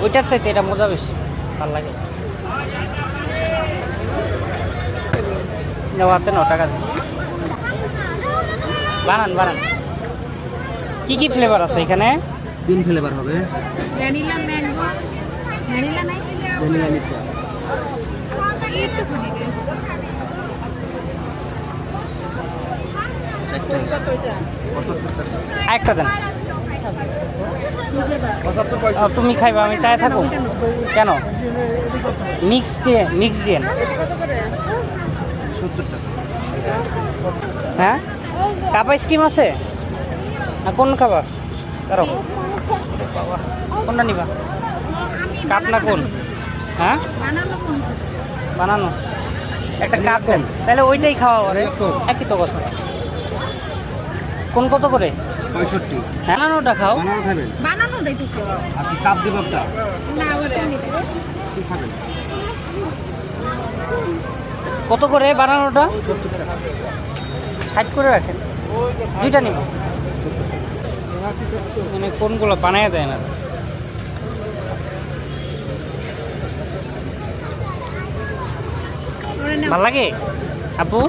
ওইটার চাইতে এটা মজা বেশি ভালো লাগে। হাতে 9 টাকা দিন। বানান বানান। কি কি ফ্লেভার আছে এখানে? 3 ফ্লেভার হবে। ভ্যানিলা ম্যাঙ্গো, ভ্যানিলা নাই, ভ্যানিলা মিক্স। একটু খানি দে। একটা দেন। তুমি খাইবা আমি চায় থাকো কেন? মিক্স দিয়ে হ্যাঁ কাপ আইসক্রিম আছে না? কোন খাবার কারো কোনটা নিবা? কাপ না কোন? হ্যাঁ বানানো একটা কাপ দেন তাহলে ওইটাই খাওয়া করে। একই তো কথা। কোন কত করে? 65। বানানোটা খাও। বানানো খাবেন? বানানো দেই তো। আপনি কাপ দিব একটা? না ওটা নিতে। কি খাবেন? কত করে বানানোটা? 60 করে রাখেন। দুইটা নিব। মানে কোনগুলো বানায় দেয় না? ভাল লাগে আপু?